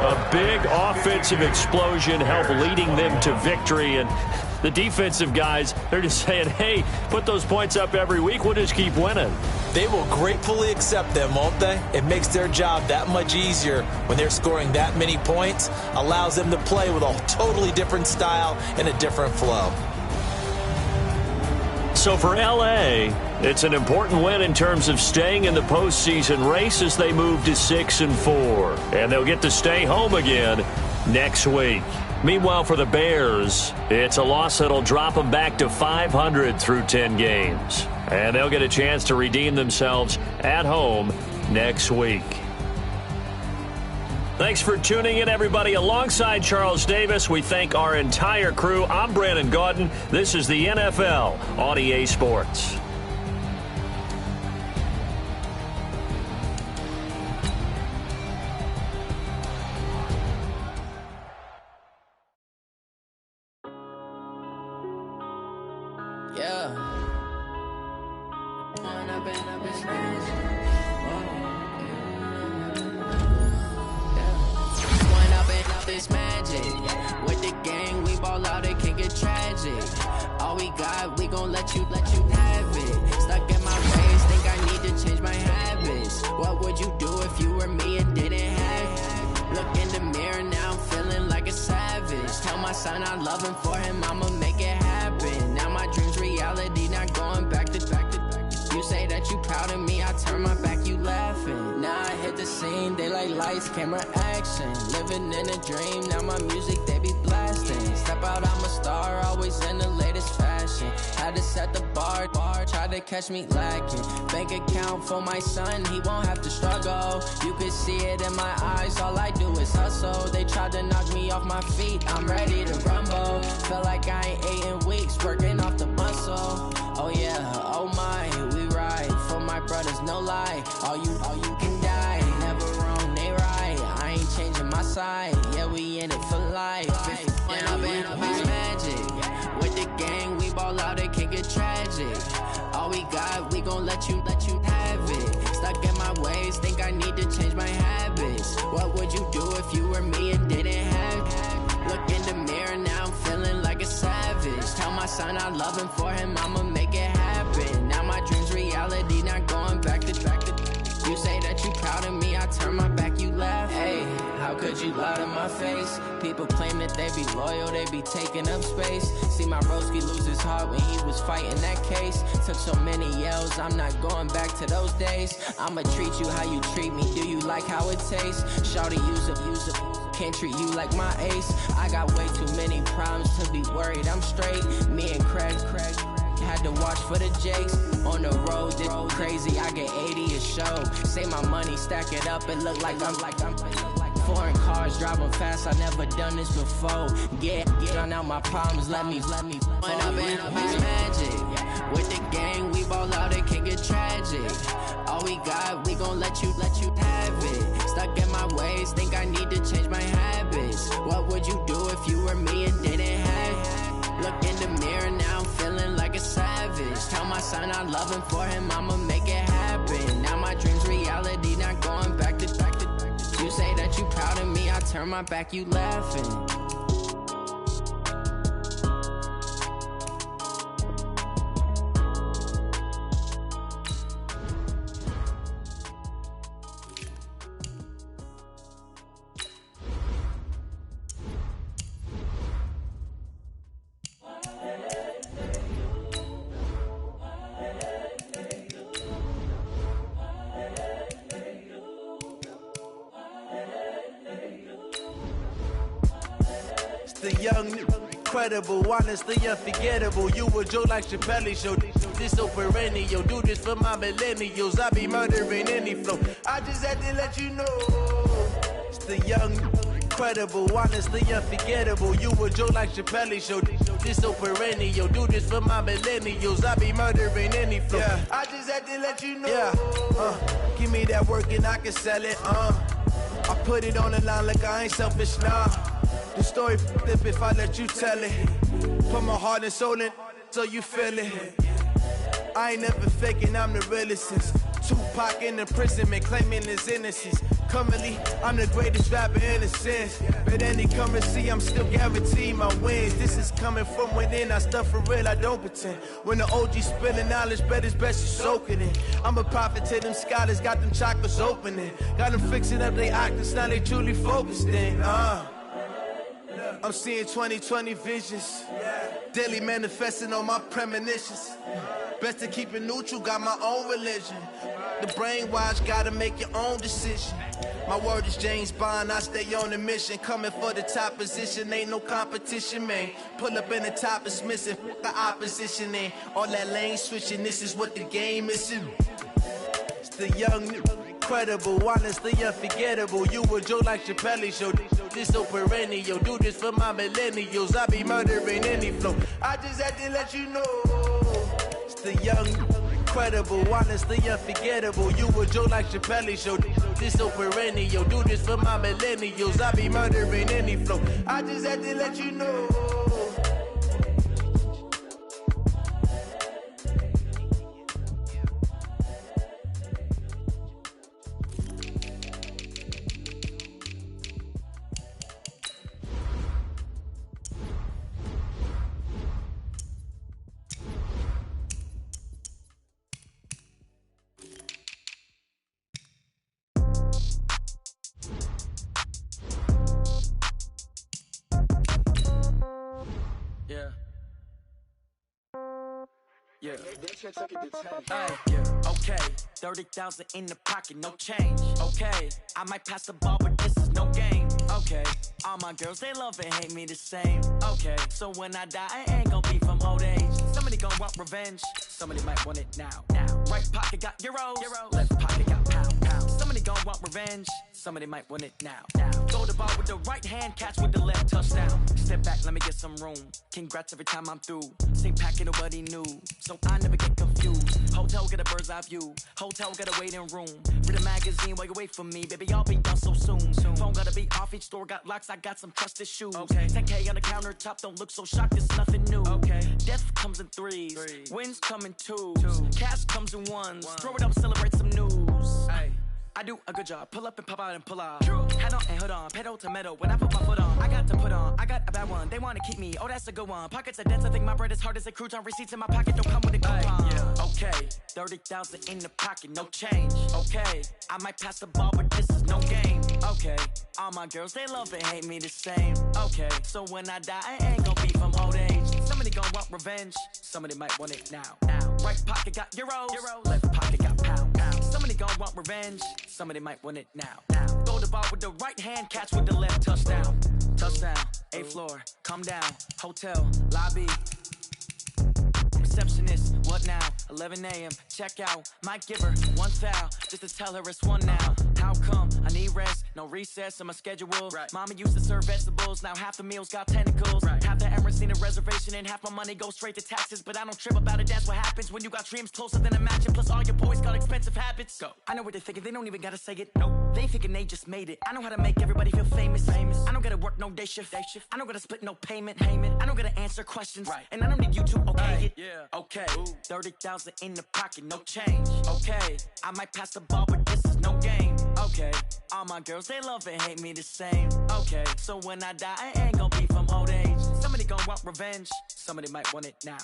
A big offensive explosion helped leading them to victory. And the defensive guys, they're just saying, hey, put those points up every week. We'll just keep winning. They will gratefully accept them, won't they? It makes their job that much easier when they're scoring that many points. Allows them to play with a totally different style and a different flow. So for L.A., it's an important win in terms of staying in the postseason race as they move to 6-4. And they'll get to stay home again next week. Meanwhile, for the Bears, it's a loss that'll drop them back to 500 through 10 games. And they'll get a chance to redeem themselves at home next week. Thanks for tuning in, everybody. Alongside Charles Davis, we thank our entire crew. I'm Brandon Gaudin. This is the NFL on EA Sports. Camera action, living in a dream. Now my music, they be blasting. Step out, I'm a star, always in the latest fashion. Had to set the bar, try to catch me lacking. Bank account for my son, he won't have to struggle. You could see it in my eyes, all I do is hustle. They tried to knock me off my feet, I'm ready to rumble. Felt like I ain't ate in weeks, working off the muscle. Oh yeah, oh my, we ride for my brothers, no lie. All you can die, never wrong, they right. I ain't changing my side, yeah, we in it for life. And I've been magic. With the gang, we ball out, it can get tragic. All we got, we gon' let you have it. Stuck in my ways, think I need to change my habits. What would you do if you were me and didn't have it? Look in the mirror, now I'm feeling like a savage. Tell my son I love him, for him I'ma make it happen. Now my dream's reality, not going back to. You say that you proud of me, I turn my back, you laugh. Hey, how could you lie to my face? People claim that they be loyal, they be taking up space. See my broski lose his heart when he was fighting that case. Took so many yells, I'm not going back to those days. I'ma treat you how you treat me, do you like how it tastes? Shawty, use up, can't treat you like my ace. I got way too many problems to be worried, I'm straight. Me and Craig had to watch for the Jakes. On the road, this crazy, I get 80 a show. Say my money, stack it up, it look like I'm foreign cars, driving fast, I never done this before. Get on out my problems, let me When I've been magic. With the gang, we ball out, it can get tragic. All we got, we gon' let you have it. Stuck in my ways, think I need to change my habits. What would you do if you were me and didn't have it? Look in the mirror, now I'm feeling like a savage. Tell my son I love him, for him I'ma make it happen. Now my dream's reality, not going back to. You say that you proud of me, I I turn my back, you laughing. The young, incredible, honestly unforgettable. You a Joe like Chappelle show. This so perennial. Do this for my millennials. I be murdering any flow. I just had to let you know. It's the young, incredible, honestly unforgettable. You a Joe like Chappelle show. This so perennial. Do this for my millennials. I be murdering any flow. Yeah. I just had to let you know. Yeah. Give me that work and I can sell it. I put it on the line like I ain't selfish, nah. The story flip if I let you tell it. Put my heart and soul in so you feel it. I ain't never faking, I'm the realest since Tupac in imprisonment, claiming his innocence. Currently, I'm the greatest rapper in a sense. But any currency, I'm still guaranteed my wins. This is coming from within, I stuff for real, I don't pretend. When the OG spilling knowledge, bet it's best you soak it in. I'm a prophet to them scholars, got them chakras opening. Got them fixing up they actors, now they truly focused in. I'm seeing 2020 visions. Daily manifesting on my premonitions. Best to keep it neutral, got my own religion. The brainwash, gotta make your own decision. My word is James Bond, I stay on a mission. Coming for the top position, ain't no competition, man. Pull up in the top, it's missing, the opposition in. All that lane switching, this is what the game is. It's the young, incredible, honestly unforgettable. You a Joe like Chappelle show. This so perennial. Do this for my millennials. I be murdering any flow. I just had to let you know. It's the young, incredible, honestly unforgettable. You a Joe like Chappelle show. This so perennial. Do this for my millennials. I be murdering any flow. I just had to let you know. Yeah. Okay, 30,000 in the pocket, no change. Okay, I might pass the ball, but this is no game. Okay, all my girls, they love and hate me the same. Okay, so when I die, I ain't gon' be from old age. Somebody gon' want revenge, somebody might want it now. Right pocket got euros, left pocket got pound. Somebody gon' want revenge, somebody might want it now. Throw the ball with the right hand, catch with the left, touchdown. Step back, let me get some room. Congrats every time I'm through. Same packet, nobody knew, so I never get confused. Hotel get a bird's eye view, hotel get a waiting room. Read a magazine while you wait for me, baby, I'll be done so soon. Phone gotta be off, each store got locks, I got some trusted shoes. 10K on the countertop, don't look so shocked, it's nothing new. Death comes in threes, wins come in twos, cash comes in ones. Throw it up, celebrate some news. I do a good job, pull up and pop out and pull out. Head on and hood on, pedal to metal. When I put my foot on, I got to put on. I got a bad one, they wanna keep me, oh that's a good one. Pockets are dense, I think my bread is hard as a crouton. Receipts in my pocket don't come with a coupon. Okay, 30,000 in the pocket, no change. Okay, I might pass the ball, but this is no game. Okay, all my girls, they love and hate me the same. Okay, so when I die, I ain't gon' be from old age. Somebody gon' want revenge, somebody might want it now. Right pocket got euros, left pocket got pound. Somebody gon' want revenge, somebody might want it now. Throw the ball with the right hand, catch with the left, touchdown. Touchdown, 8th floor, come down, hotel, lobby. Receptionist, what now? 11 a.m., check out. Might give her one foul, just to tell her it's one now. How come? I need rest, no recess in my schedule. Mama used to serve vegetables, now half the meals got tentacles. Half the errands need a reservation and half my money goes straight to taxes. But I don't trip about it, that's what happens when you got dreams closer than a match. And plus all your boys got expensive habits. Go. I know what they're thinking, they don't even gotta say it. Nope. They thinking they just made it. I know how to make everybody feel famous. I don't gotta work no day shift. I don't gotta split no payment. I don't gotta answer questions. And I don't need you to okay it. Okay, 30,000 in the pocket, no change. Okay, I might pass the ball, but this is no game. Okay, all my girls, they love and hate me the same. Okay, so when I die, I ain't gonna be from old age. Somebody gonna want revenge, somebody might want it now.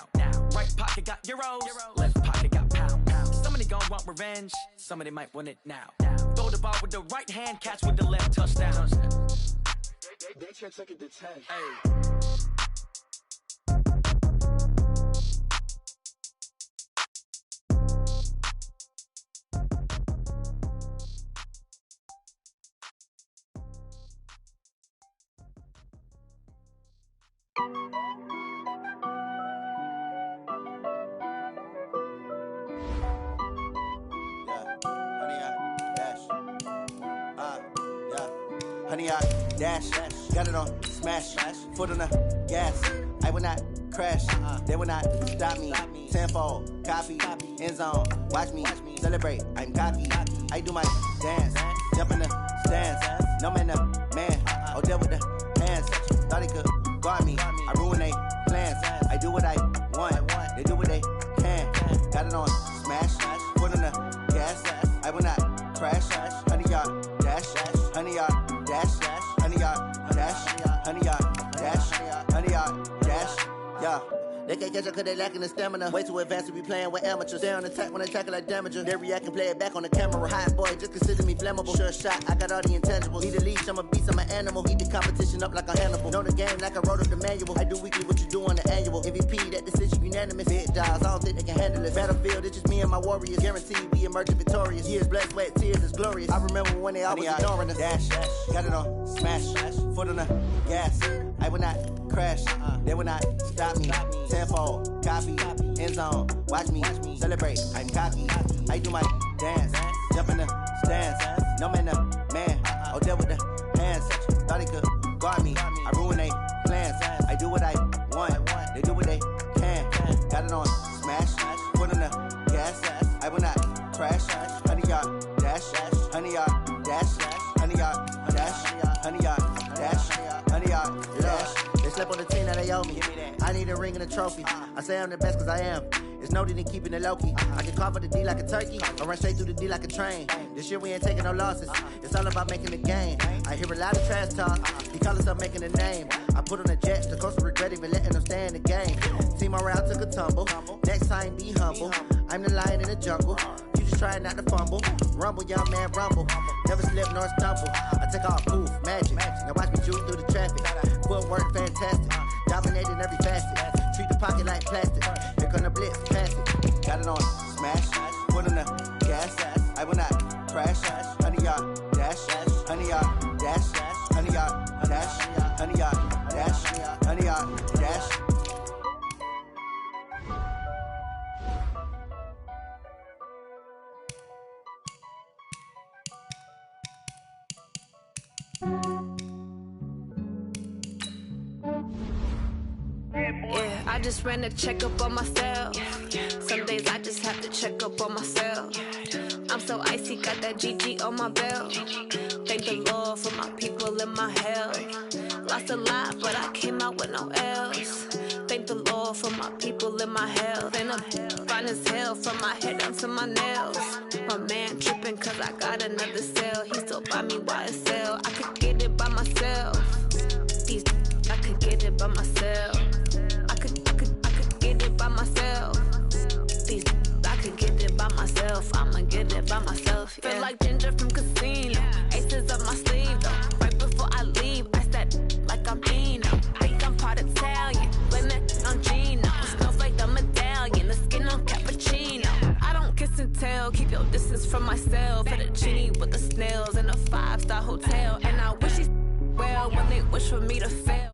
Right pocket got euros, left pocket got pounds. Somebody gonna want revenge, somebody might want it now. Throw the ball with the right hand, catch with the left, touchdown. They check second to 10. Hey. Honey, I dash, got it on smash, foot on the gas. I will not crash, they will not stop me. Tenfold, copy, end zone, watch me celebrate. I'm cocky, I do my dance, jump in the stands. No man, man, I'll deal with the hands. Thought he could guard me, I ruin they plans. I do what I want, they do what they can. Got it on smash, foot on the gas. I will not crash, honey, y'all dash, honey, y'all dash, honey, y'all dash, honey, y'all dash, honey, y'all dash, yeah. They can't catch up cause they lacking the stamina. Way too advanced to be playing with amateurs. Stay on attack when they tackle like damager. They react and play it back on the camera. Hot boy, just consider me flammable. Sure shot, I got all the intangibles. Need a leash, I'm a beast, I'm an animal. Eat the competition up like a Hannibal. Know the game like I wrote up the manual. I do weekly what you do on the annual. MVP, that decision unanimous. Big dials, I don't think they can handle it. Battlefield, it's just me and my warriors. Guaranteed we emerging victorious. Years, blood, sweat, tears, it's glorious. I remember when they always ignoring us. Dash, got it on smash, foot on the gas. I will not crash, they will not stop me. Tenfold, copy, end zone, watch me celebrate. I'm cocky, I do my dance, jump in the stands. No man, man, I'll deal with the hands. Thought he could guard me, I ruin they plans. I do what I want, they do what they can. Got it on smash, foot on the gas. I will not crash, honey, y'all dash, honey, y'all dash, honey, y'all dash, honey, y'all dash, honey, y'all dash. They slept on the team that they owe me. I need a ring and a trophy. I say I'm the best cause I am. It's no need in keeping it low-key. I can carve up the D like a turkey, or run straight through the D like a train. This year we ain't taking no losses. It's all about making the game. I hear a lot of trash talk. He call himself making a name. I put on the jets, the coach regret even letting them stay in the game. Team morale took a tumble. Next time be humble. I'm the lion in the jungle. You just try not to fumble. Rumble, young man, rumble. Never slip nor stumble. I take off, poof, magic. Now watch me juke through the traffic. Footwork fantastic. Dominating every facet. Treat the pocket like plastic. Here come the blitz, pass it. Got it on smash, foot on the gas. I will not crash, honey, y'all dash, honey, y'all dash, honey, y'all dash, honey, y'all dash, honey, y'all dash. Yeah, I just ran a checkup on myself. Some days I just have to check up on myself. I'm so icy, got that GG on my belt. Thank the Lord for my people and my health. Lost a lot, but I came out with no L's. Thank the Lord for my people and my health. And I'm fine as hell from my head down to my nails. My man tripping cause I got another cell. He still buy me YSL. I could get it by myself. These I could get it by myself. I could get it by myself. These I could get it by myself. I'ma get it by myself. Yeah. Feel like Ginger from Casino. Aces up my sleeve though. Right before I leave, I said like I'm Eno. Think I'm part Italian. Blame that on Gino. Smells like the medallion. The skin on cappuccino. I don't kiss and tell. Keep your distance from myself. For the genie with the snails in a 5-star hotel. And I wish he well when they wish for me to fail.